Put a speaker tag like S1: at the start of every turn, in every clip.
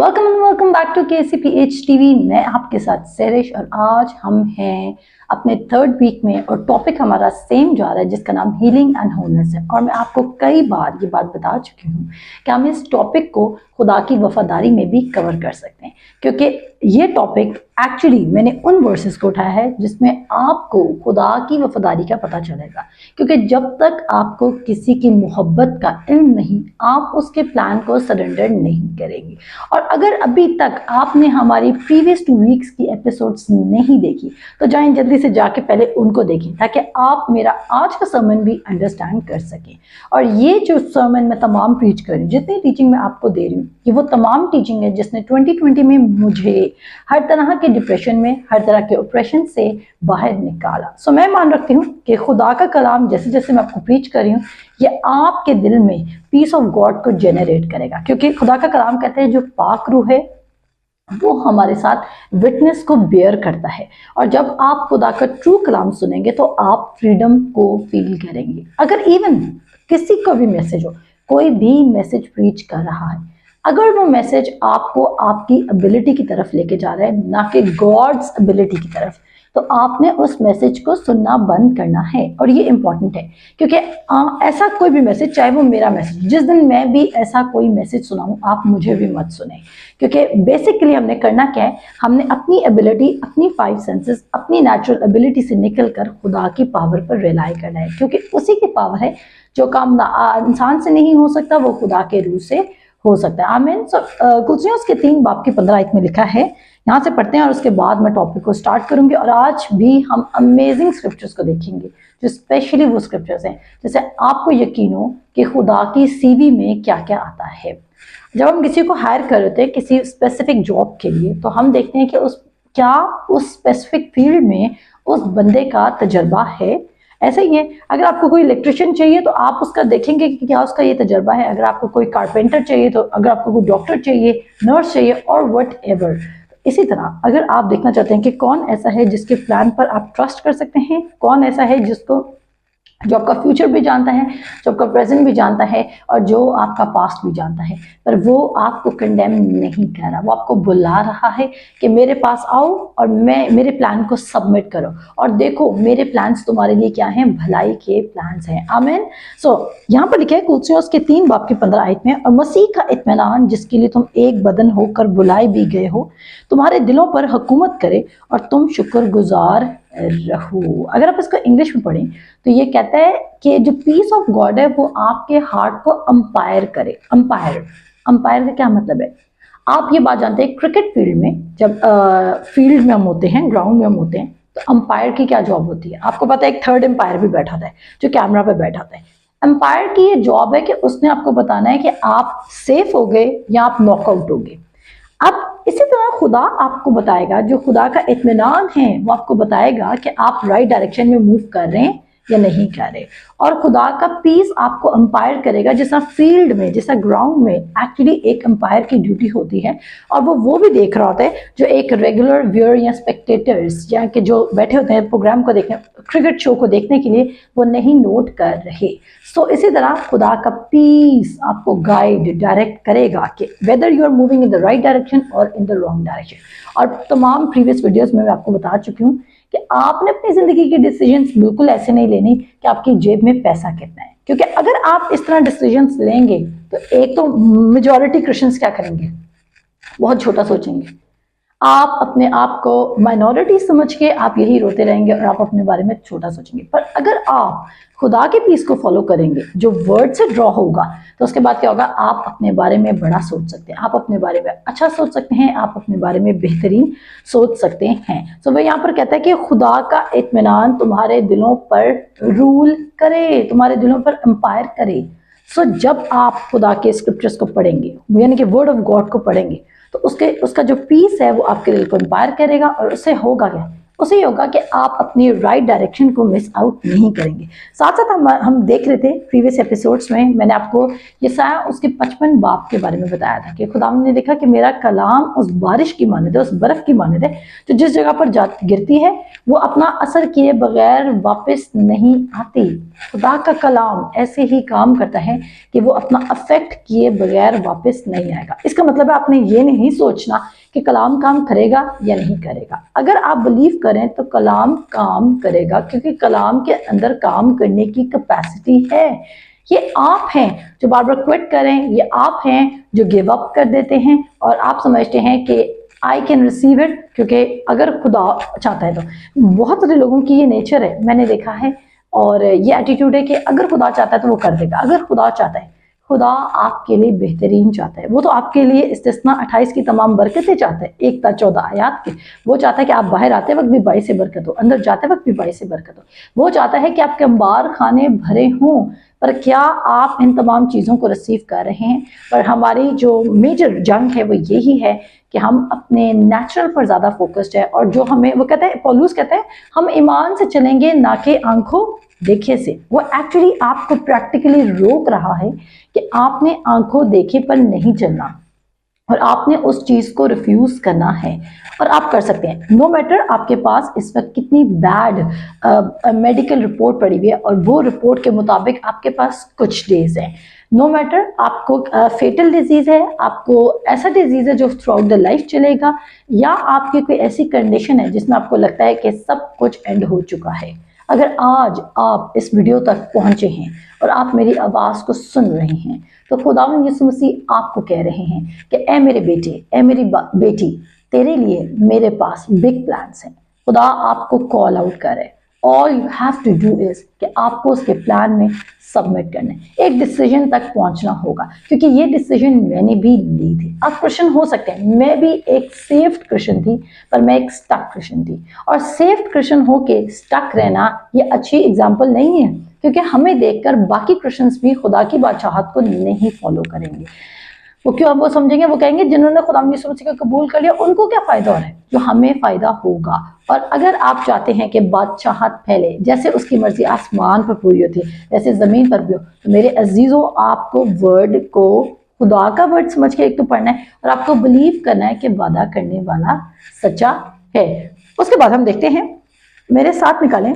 S1: Welcome back to KCPH TV. मैं आपके साथ सैरिश और आज हम हैं अपने थर्ड वीक में और टॉपिक हमारा सेम जा रहा है जिसका नाम हीलिंग एंड होलनेस है। और मैं आपको कई बार ये बात बता चुकी हूँ कि हम इस टॉपिक को खुदा की वफादारी में भी कवर कर सकते हैं, क्योंकि ये टॉपिक एक्चुअली मैंने उन वर्सेस को उठाया है जिसमें आपको खुदा की वफादारी का पता चलेगा। क्योंकि जब तक आपको किसी की मोहब्बत का इल्म नहीं, आप उसके प्लान को सरेंडर नहीं करेंगे। और अगर अभी तक आपने हमारी प्रीवियस 2 वीक्स की एपिसोड्स नहीं देखी तो जाएं जल्दी से जाके पहले उनको देखें ताकि आप मेरा आज का सर्मन भी अंडरस्टैंड कर सकें। और ये जो सर्मन मैं तमाम प्रीच कर रही हूँ, जितनी टीचिंग मैं आपको दे रही हूँ, ये वो तमाम टीचिंग है जिसने 2020 में मुझे हर तरह के डिप्रेशन में, हर तरह के ऑपरेशन से बाहर निकाला। सो मैं मान रखती हूँ कि खुदा का कलाम जैसे जैसे मैं आपको प्रीच कर रही हूँ ये आपके दिल में पीस ऑफ गॉड को जनरेट करेगा। क्योंकि खुदा का कलाम कहते हैं जो पाक रूह है वो हमारे साथ विटनेस को बेयर करता है। और जब आप खुदा का ट्रू कलाम सुनेंगे तो आप फ्रीडम को फील करेंगे। अगर इवन किसी को भी मैसेज हो, कोई भी मैसेज प्रीच कर रहा है, अगर वो मैसेज आपको आपकी एबिलिटी की तरफ लेके जा रहा है, ना कि गॉड्स एबिलिटी की तरफ, तो आपने उस मैसेज को सुनना बंद करना है। और ये इंपॉर्टेंट है क्योंकि ऐसा कोई भी मैसेज, चाहे वो मेरा मैसेज, जिस दिन मैं भी ऐसा कोई मैसेज सुनाऊं आप मुझे भी मत सुने। क्योंकि बेसिकली हमने करना क्या है, हमने अपनी एबिलिटी, अपनी 5 सेंसेस, अपनी नेचुरल एबिलिटी से निकल कर खुदा की पावर पर रिलाई करना है। क्योंकि उसी की पावर है, जो काम इंसान से नहीं हो सकता वो खुदा के रूह से हो सकता है। आमीन। सो कुलसियों के 3 बाब की 15 आयत में लिखा है, यहाँ से पढ़ते हैं और उसके बाद मैं टॉपिक को स्टार्ट करूंगी। और आज भी हम अमेजिंग स्क्रिप्चर्स को देखेंगे जो स्पेशली वो स्क्रिप्चर्स हैं जैसे आपको यकीन हो कि खुदा की सीवी में क्या क्या आता है। जब हम किसी को हायर कर रहे थे किसी स्पेसिफिक जॉब के लिए, तो हम देखते हैं कि उस स्पेसिफिक फील्ड में उस बंदे का तजर्बा है। ऐसा ही है, अगर आपको कोई इलेक्ट्रिशियन चाहिए तो आप उसका देखेंगे कि क्या उसका ये तजर्बा है। अगर आपको कोई कारपेंटर चाहिए, तो अगर आपको कोई डॉक्टर चाहिए, नर्स चाहिए और वट एवर। इसी तरह अगर आप देखना चाहते हैं कि कौन ऐसा है जिसके प्लान पर आप ट्रस्ट कर सकते हैं, कौन ऐसा है जो आपका फ्यूचर भी जानता है, जो आपका प्रेजेंट भी जानता है और जो आपका पास्ट भी जानता है, पर वो आपको कंडेम नहीं कर रहा, वो आपको बुला रहा है कि मेरे पास आओ और मेरे प्लान को सबमिट करो और देखो मेरे प्लान्स तुम्हारे लिए क्या हैं, भलाई के प्लान्स हैं। आमीन। सो यहाँ पर लिखा है कुलसियों के 3 बाब की 15 आयत में, और मसीह का इत्मीनान जिसके लिए तुम एक बदन होकर बुलाए भी गए हो तुम्हारे दिलों पर हुकूमत करे और तुम शुक्रगुजार रहो। अगर आप इसको इंग्लिश में पढ़ें तो ये कहता है कि जो पीस ऑफ गॉड है वो आपके हार्ट को अंपायर करे। अंपायर का क्या मतलब है? आप ये बात जानते हैं, क्रिकेट फील्ड में जब फील्ड में हम होते हैं, ग्राउंड में हम होते हैं, तो अंपायर की क्या जॉब होती है? आपको पता है एक थर्ड अंपायर भी बैठा था जो कैमरा पे बैठा था। अंपायर की ये जॉब है कि उसने आपको बताना है कि आप सेफ हो गए या आप नॉकआउट हो गए। अब इसी तरह खुदा आपको बताएगा, जो खुदा का इत्मीनान है वो आपको बताएगा कि आप राइट डायरेक्शन में मूव कर रहे हैं या नहीं कर रहे। और खुदा का पीस आपको अंपायर करेगा, जैसा फील्ड में, जैसा ग्राउंड में एक्चुअली एक अंपायर की ड्यूटी होती है। और वो भी देख रहा होता है जो एक रेगुलर व्यूअर या स्पेक्टेटर्स या कि जो बैठे होते हैं प्रोग्राम को देखने, क्रिकेट शो को देखने के लिए, वो नहीं नोट कर रहे। सो इसी तरह खुदा का पीस आपको गाइड, डायरेक्ट करेगा कि whether you are moving in the right direction और इन द रॉन्ग डायरेक्शन। और तमाम प्रीवियस वीडियोस में मैं आपको बता चुकी हूँ कि आपने अपनी जिंदगी के डिसीजंस बिल्कुल ऐसे नहीं लेने कि आपकी जेब में पैसा कितना है। क्योंकि अगर आप इस तरह डिसीजंस लेंगे तो एक तो मेजॉरिटी क्रिश्चियंस क्या करेंगे, बहुत छोटा सोचेंगे। आप अपने आप को माइनॉरिटी समझ के आप यही रोते रहेंगे और आप अपने बारे में छोटा सोचेंगे। पर अगर आप खुदा के पीस को फॉलो करेंगे जो वर्ड से ड्रॉ होगा, तो उसके बाद क्या होगा, आप अपने बारे में बड़ा सोच सकते हैं, आप अपने बारे में अच्छा सोच सकते हैं, आप अपने बारे में बेहतरीन सोच सकते हैं। तो वह यहाँ पर कहता है कि खुदा का इत्मीनान तुम्हारे दिलों पर रूल करे, तुम्हारे दिलों पर अंपायर करे। सो जब आप खुदा के स्क्रिप्चर्स को पढ़ेंगे, यानी कि वर्ड ऑफ गॉड को पढ़ेंगे, तो उसका जो पीस है वो आपके दिल को इंपायर करेगा और उससे होगा क्या, उससे ये होगा कि आप अपनी राइट डायरेक्शन को मिस आउट नहीं करेंगे। साथ साथ हम देख रहे थे प्रीवियस एपिसोड्स में, मैंने आपको यसाया उसके 55 बाब के बारे में बताया था कि खुदा ने देखा कि मेरा कलाम उस बारिश की मानद है, उस बर्फ की मानद है जो जिस जगह पर गिरती है वो अपना असर किए बगैर वापस नहीं आती। खुदा का कलाम ऐसे ही काम करता है कि वो अपना अफेक्ट किए बगैर वापस नहीं आएगा। इसका मतलब है आपने ये नहीं सोचना कि कलाम काम करेगा या नहीं करेगा। अगर आप बिलीव करें तो कलाम काम करेगा, क्योंकि कलाम के अंदर काम करने की कैपेसिटी है। ये आप हैं जो बार बार क्विट करें, ये आप हैं जो गिव अप कर देते हैं और आप समझते हैं कि आई कैन रिसीव इट, क्योंकि अगर खुदा चाहता है तो। बहुत सारे लोगों की ये नेचर है, मैंने देखा है, और ये एटीट्यूड है कि अगर खुदा चाहता है तो वो कर देगा। अगर खुदा चाहता है, खुदा आपके लिए बेहतरीन चाहता है। वो तो आपके लिए इस्तिस्ना 28 की तमाम बरकतें चाहता है, 1 ता 14 आयात के। वो चाहता है कि आप बाहर आते वक्त भी 22 से बरकत हो, अंदर जाते वक्त भी 22 से बरकत हो। वो चाहता है कि आपके अंबार खाने भरे हों। पर क्या आप इन तमाम चीज़ों को रिसीव कर रहे हैं? पर हमारी जो मेजर जंग है वो यही है कि हम अपने नेचुरल पर ज़्यादा फोकस्ड है, और जो हमें, वो कहता है, पौलुस कहता है, हम ईमान से चलेंगे ना कि आंखों देखे से। वो एक्चुअली आपको प्रैक्टिकली रोक रहा है कि आपने आंखों देखे पर नहीं चलना, और आपने उस चीज को रिफ्यूज करना है। और आप कर सकते हैं, नो मैटर आपके पास इस वक्त कितनी बैड मेडिकल रिपोर्ट पड़ी हुई है, और वो रिपोर्ट के मुताबिक आपके पास कुछ डेज है। नो मैटर आपको फेटल डिजीज है, आपको ऐसा डिजीज है जो थ्रू आउट द लाइफ चलेगा, या आपकी कोई ऐसी कंडीशन है जिसमें आपको लगता है कि सब कुछ एंड हो चुका है। अगर आज आप इस वीडियो तक पहुंचे हैं और आप मेरी आवाज को सुन रहे हैं, तो खुदावंद यीशु मसीह आपको कह रहे हैं कि ए मेरे बेटे, ए मेरी बेटी, तेरे लिए मेरे पास बिग प्लान्स हैं। खुदा आपको कॉल आउट करे। All you have to do is कि आपको उसके प्लान में सबमिट करना है। एक डिसीजन तक पहुंचना होगा, क्योंकि ये डिसीजन मैंने भी ली थी। आप क्रिश्चियन हो सकते हैं, मैं भी एक सेफ्ड क्रिश्चियन थी, पर मैं एक स्टक क्रिश्चियन थी। और सेफ्ड क्रिश्चियन होके स्टक रहना ये अच्छी एग्जाम्पल नहीं है, क्योंकि हमें देखकर बाकी क्रिश्चियंस भी खुदा की बादशाहत को नहीं फॉलो करेंगे। वो क्यों? अब वो समझेंगे, वो कहेंगे जिन्होंने खुदा यीशु मसीह को कबूल कर लिया उनको क्या फायदा हो रहा है? जो हमें फायदा होगा। और अगर आप चाहते हैं कि बादशाहत फैले, जैसे उसकी मर्जी आसमान पर पूरी होती है वैसे जमीन पर भी हो, तो मेरे अजीजों आपको वर्ड को, खुदा का वर्ड समझ के एक तो पढ़ना है, और आपको बिलीव करना है कि वादा करने वाला सच्चा है। उसके बाद हम देखते हैं, मेरे साथ निकालें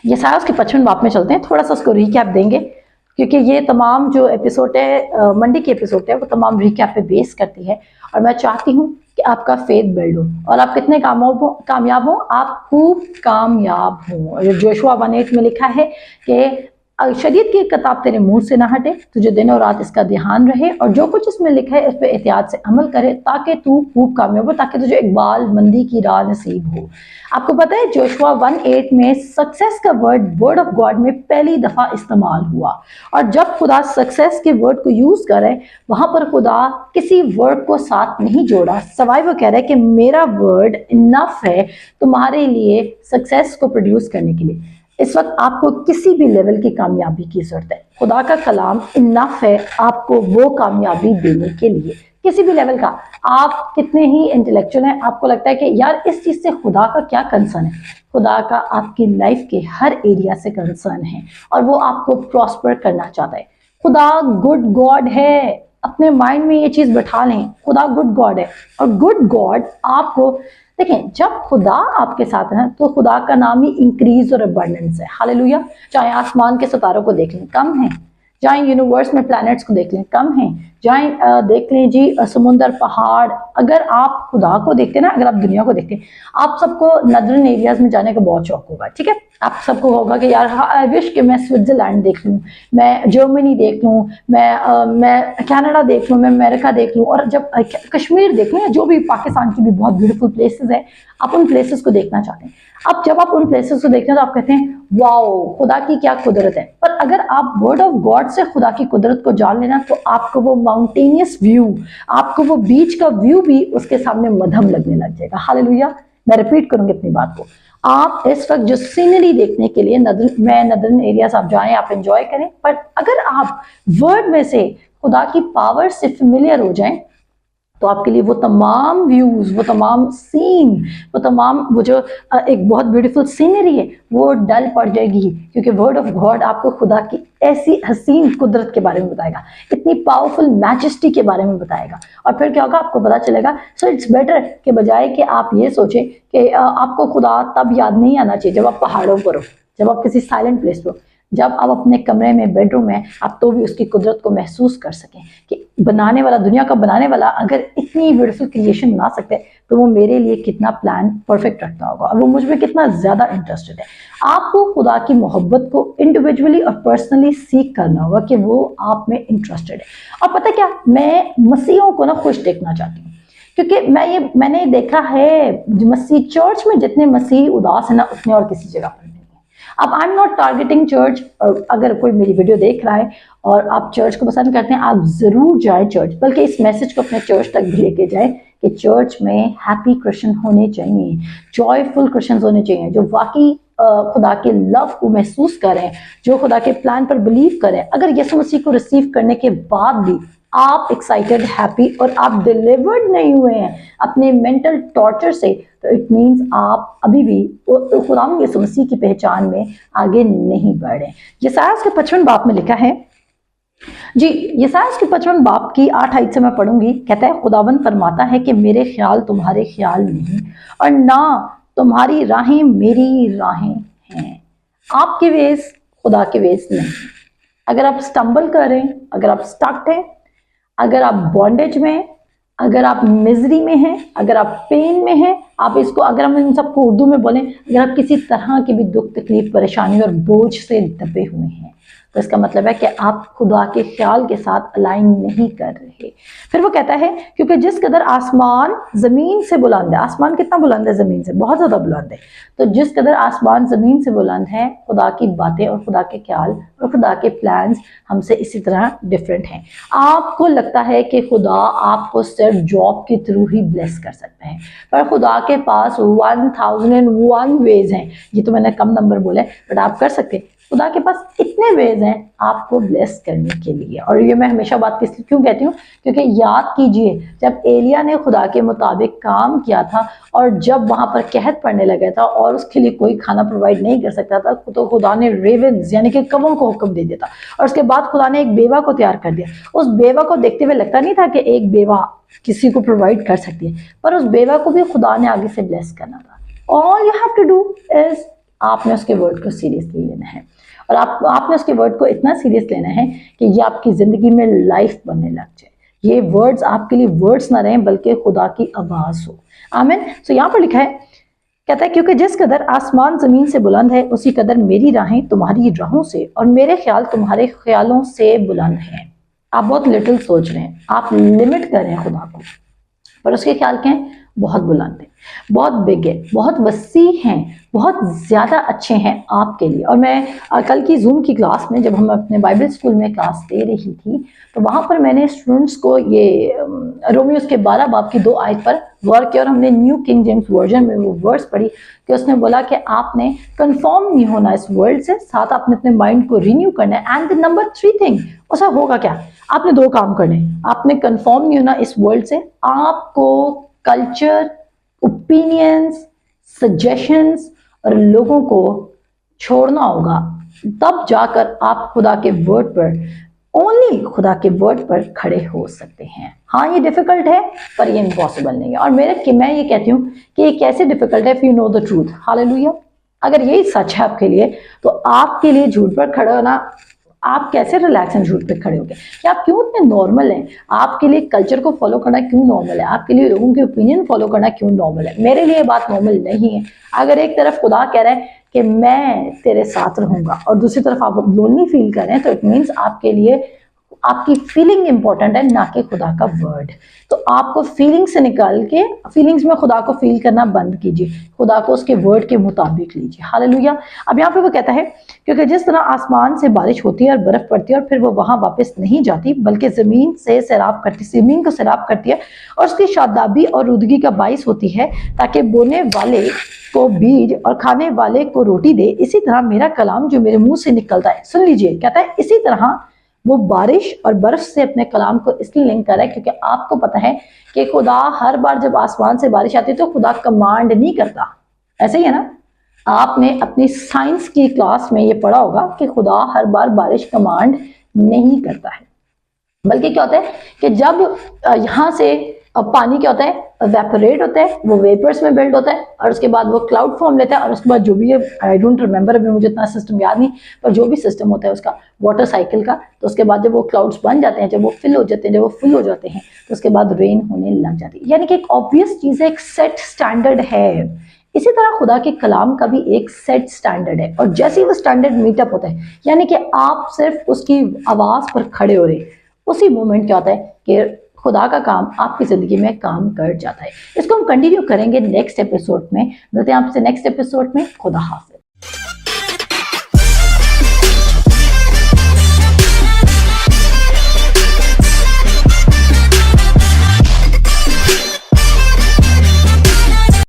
S1: यसाया उसके 55 बाब में चलते हैं। थोड़ा सा उसको रिकैप देंगे, क्योंकि ये तमाम जो एपिसोड है, मंडे की एपिसोड है, वो तमाम रिकैप पे बेस करती है। और मैं चाहती हूँ कि आपका फेथ बिल्ड हो और आप कितने कामयाब हो, आप खूब कामयाब हो। जोशुआ 1:8 में लिखा है कि शरीयत की किताब तेरे मुंह से ना हटे, तुझे दिन और रात इसका ध्यान रहे, और जो कुछ इसमें लिखा है इस पर एहतियात से अमल करे, ताकि तू खूब कामयाब हो, ताकि तुझे इकबाल मंदी की राह नसीब हो। आपको पता है जोशुआ 1:8 में सक्सेस का वर्ड ऑफ गॉड में पहली दफा इस्तेमाल हुआ। और जब खुदा सक्सेस के वर्ड को यूज करे, वहां पर खुदा किसी वर्ड को साथ नहीं जोड़ा, सवाई वो कह रहा है कि मेरा वर्ड इनफ है तुम्हारे लिए सक्सेस को प्रोड्यूस करने के लिए। इस वक्त आपको किसी भी लेवल की कामयाबी की जरूरत है, खुदा का कलाम इनफ है आपको वो कामयाबी देने के लिए, किसी भी लेवल का। आप कितने ही इंटेलेक्चुअल हैं, आपको लगता है कि यार इस चीज से खुदा का क्या कंसर्न है? खुदा का आपकी लाइफ के हर एरिया से कंसर्न है, और वो आपको प्रॉस्पर करना चाहता है। खुदा गुड गॉड है, अपने माइंड में ये चीज बैठा लें, खुदा गुड गॉड है। और गुड गॉड आपको, देखें, जब खुदा आपके साथ है तो खुदा का नाम ही इंक्रीज और अबंडेंस है। हालेलुया। चाहे आसमान के सितारों को देख लें, कम है। चाहे यूनिवर्स में प्लैनेट्स को देख लें, कम है। चाहे देख लें जी समुंदर, पहाड़। अगर आप खुदा को देखते हैं ना, अगर आप दुनिया को देखते हैं, आप सबको नदरन एरियाज में जाने का बहुत शौक होगा, ठीक है? आप सबको होगा कि यार आई विश कि मैं स्विट्जरलैंड देख लूँ, मैं जर्मनी देख लूँ, मैं कनाडा देख लूँ, मैं अमेरिका देख लूँ, और जब कश्मीर देख लूँ, जो भी पाकिस्तान की भी बहुत ब्यूटीफुल प्लेसेस है, आप उन प्लेसेस को देखना चाहते हैं। अब जब आप उन प्लेसेस को देखते हैं तो आप कहते हैं वाओ, खुदा की क्या कुदरत है। पर अगर आप वर्ड ऑफ गॉड से खुदा की कुदरत को जान लेना, तो आपको वो माउंटेनियस व्यू, आपको वो बीच का व्यू भी उसके सामने मध्यम लगने लग जाएगा। हालेलुया। मैं रिपीट करूंगी अपनी बात को। आप इस वक्त जो सीनरी देखने के लिए नदरन एरियाज आप जाएं, आप एंजॉय करें, पर अगर आप वर्ड में से खुदा की पावर से फेमिलियर हो जाएं, तो आपके लिए वो तमाम व्यूज, वो तमाम सीन, वो तमाम वो जो एक बहुत ब्यूटीफुल सीनरी है वो डल पड़ जाएगी, क्योंकि वर्ड ऑफ गॉड आपको खुदा की ऐसी हसीन कुदरत के बारे में बताएगा, इतनी पावरफुल मैजेस्टी के बारे में बताएगा। और फिर क्या होगा, आपको पता चलेगा। सो इट्स बेटर के बजाय कि आप ये सोचें कि आपको खुदा तब याद नहीं आना चाहिए जब आप पहाड़ों पर हो, जब आप किसी साइलेंट प्लेस पर हो, जब आप अपने कमरे में, बेडरूम में, आप तो भी उसकी कुदरत को महसूस कर सकें कि बनाने वाला, दुनिया का बनाने वाला अगर इतनी ब्यूटीफुल क्रिएशन बना सकते हैं तो वो मेरे लिए कितना प्लान परफेक्ट रखता होगा और वो मुझ में कितना ज्यादा इंटरेस्टेड है। आपको खुदा की मोहब्बत को इंडिविजुअली और पर्सनली सीख करना होगा कि वो आप में इंटरेस्टेड है। और पता क्या, मैं मसीहों को ना खुश देखना चाहती हूँ, क्योंकि मैंने देखा है मसीह चर्च में जितने मसीह उदास है ना, उतने और किसी जगह पर नहीं है। अब I am not targeting church, और अगर कोई मेरी वीडियो देख रहा है और आप चर्च को पसंद करते हैं, आप जरूर जाए चर्च, बल्कि इस मैसेज को अपने चर्च तक भी लेके जाए कि चर्च में हैप्पी क्रिश्चियन होने चाहिए, जॉयफुल क्रिश्चियंस होने चाहिए, जो वाकई खुदा के लव को महसूस करें, जो खुदा के प्लान पर बिलीव करें। अगर यीशु मसीह को रिसीव करने के बाद भी आप एक्साइटेड, हैप्पी और आप डिलीवर्ड नहीं हुए हैं अपने मेंटल टॉर्चर से, तो इट मीन्स आप अभी भी खुदा यीशु मसीह की पहचान में आगे नहीं बढ़े। यशायाह के 55 बाब में लिखा है जी, यशायाह के 55 बाब की 8 आयत से मैं पढ़ूंगी। कहता है, खुदावंद फरमाता है कि मेरे ख्याल तुम्हारे ख्याल नहीं और ना तुम्हारी राहें मेरी राहें हैं। आपके वेज खुदा के वेज नहीं। अगर आप स्टम्बल कर रहे हैं, अगर आप स्टक हैं, अगर आप बॉन्डेज में हैं, अगर आप मिजरी में हैं, अगर आप पेन में हैं, आप इसको, अगर हम इन सबको उर्दू में बोलें, अगर आप किसी तरह की भी दुख, तकलीफ, परेशानी और बोझ से दबे हुए हैं, तो इसका मतलब है कि आप खुदा के ख्याल के साथ अलाइन नहीं कर रहे। फिर वो कहता है, क्योंकि जिस कदर आसमान जमीन से बुलंद है, आसमान कितना बुलंद है जमीन से, बहुत ज्यादा बुलंद है, तो जिस कदर आसमान जमीन से बुलंद है, खुदा की बातें और खुदा के ख्याल और खुदा के प्लान्स हमसे इसी तरह डिफरेंट हैं। आपको लगता है कि खुदा आपको सिर्फ जॉब के थ्रू ही ब्लेस कर सकते हैं, पर खुदा के पास 1001 वेज हैं। ये तो मैंने कम नंबर बोले, बट आप कर सकते हैं। खुदा के पास इतने वेज हैं आपको ब्लेस करने के लिए। और ये मैं हमेशा बात क्यों कहती हूँ, क्योंकि याद कीजिए जब एलिया ने खुदा के मुताबिक काम किया था और जब वहां पर कहत पड़ने लगा था और उसके लिए कोई खाना प्रोवाइड नहीं कर सकता था, तो खुदा ने रेवन्स यानी कि कौवों को हुक्म दे दिया था। और उसके बाद खुदा ने एक बेवा को तैयार कर दिया। उस बेवा को देखते हुए लगता नहीं था कि एक बेवा किसी को प्रोवाइड कर सकती है, पर उस बेवा को भी खुदा ने आगे से ब्लेस करना था। All you have to do is, आपने उसके वर्ड को सीरियसली लेना है और आपने उसके वर्ड को इतना सीरियस लेना है कि ये आपकी जिंदगी में लाइफ बनने लग जाए। ये वर्ड्स आपके लिए वर्ड्स ना रहें बल्कि खुदा की आवाज हो। आमीन। सो यहाँ पर लिखा है, कहता है, क्योंकि जिस कदर आसमान जमीन से बुलंद है, उसी कदर मेरी राहें तुम्हारी राहों से और मेरे ख्याल तुम्हारे ख्यालों से बुलंद हैं। आप बहुत लिटिल सोच रहे हैं, आप लिमिट कर रहे हैं खुदा को, पर उसके ख्याल क्या है, बहुत बुलंद है, बहुत बिग है, बहुत वसी हैं, बहुत ज़्यादा अच्छे हैं आपके लिए। और मैं कल की जूम की क्लास में, जब हम अपने बाइबल स्कूल में क्लास दे रही थी, तो वहाँ पर मैंने स्टूडेंट्स को ये रोमियोस के 12 बाब की 2 आयत पर वर्क किया और हमने न्यू किंग जेम्स वर्जन में वो वर्ड्स पढ़ी कि उसने बोला कि आपने कंफर्म नहीं होना इस वर्ल्ड से, साथ आपने अपने माइंड को रिन्यू करना है। एंड द नंबर 3 थिंग, उसका होगा क्या, आपने 2 काम करने। आपने कंफर्म नहीं होना इस वर्ल्ड से, आपको कल्चर, ओपिनियंस, सजेशंस और लोगों को छोड़ना होगा, तब जाकर आप खुदा के वर्ड पर, ओनली खुदा के वर्ड पर खड़े हो सकते हैं। हाँ, ये डिफिकल्ट है पर ये इम्पॉसिबल नहीं है। और मैं ये कहती हूँ कि ये कैसे डिफिकल्ट है, if you know the truth. Hallelujah. अगर यही सच है आपके लिए, तो आपके लिए झूठ पर खड़ा होना, आप कैसे रिलैक्स एंड झूठ पे खड़े हो गए, या आप क्यों इतने नॉर्मल हैं? आपके लिए कल्चर को फॉलो करना क्यों नॉर्मल है? आपके लिए लोगों के ओपिनियन फॉलो करना क्यों नॉर्मल है? मेरे लिए बात नॉर्मल नहीं है। अगर एक तरफ खुदा कह रहा है कि मैं तेरे साथ रहूंगा और दूसरी तरफ आप लोनली फील कर रहे हैं, तो इट मीन्स आपके लिए आपकी फीलिंग इंपॉर्टेंट है, ना कि खुदा का वर्ड। तो आपको फीलिंग से निकाल के फीलिंग्स में खुदा को फील करना बंद कीजिए, खुदा को उसके वर्ड के मुताबिक लीजिए। हालेलुया। अब यहाँ पे वो कहता है, क्योंकि जिस तरह आसमान से बारिश होती है और बर्फ पड़ती है और फिर वो वहां वापस नहीं जाती, बल्कि जमीन से सैराब करती, जमीन को सैराब करती है और उसकी शादाबी और रुदगी का बाइस होती है, ताकि बोने वाले को बीज और खाने वाले को रोटी दे, इसी तरह मेरा कलाम जो मेरे मुंह से निकलता है, सुन लीजिए, कहता है इसी तरह वो बारिश और बर्फ से अपने कलाम को इसलिए लिंक कर रहा है क्योंकि आपको पता है कि खुदा हर बार जब आसमान से बारिश आती है तो खुदा कमांड नहीं करता। ऐसे ही है ना, आपने अपनी साइंस की क्लास में ये पढ़ा होगा कि खुदा हर बार बारिश कमांड नहीं करता है, बल्कि क्या होता है कि जब यहाँ से पानी क्या होता है, वेपोरेट होता है, वो वेपर्स में बिल्ड होता है और उसके बाद वो क्लाउड फॉर्म लेता है और उसके बाद जो भी है, आई डोंट रिमेंबर, अभी मुझे इतना सिस्टम याद नहीं, पर जो भी सिस्टम होता है उसका वाटर साइकिल का, तो उसके बाद जब वो क्लाउड्स बन जाते हैं, जब वो फिल हो जाते हैं, जब वो फुल हो जाते हैं, तो उसके बाद रेन होने लग जाती है। यानी कि एक ऑब्वियस चीज़ है, एक सेट स्टैंडर्ड है। इसी तरह खुदा के कलाम का भी एक सेट स्टैंडर्ड है और जैसे ही वो स्टैंडर्ड मीटअप होता है, यानी कि आप सिर्फ उसकी आवाज़ पर खड़े हो रहे, उसी मोमेंट क्या होता है कि खुदा का काम आपकी जिंदगी में काम कर जाता है। इसको हम कंटिन्यू करेंगे नेक्स्ट एपिसोड में। मिलते हैं आपसे नेक्स्ट एपिसोड में। खुदा हाफिज।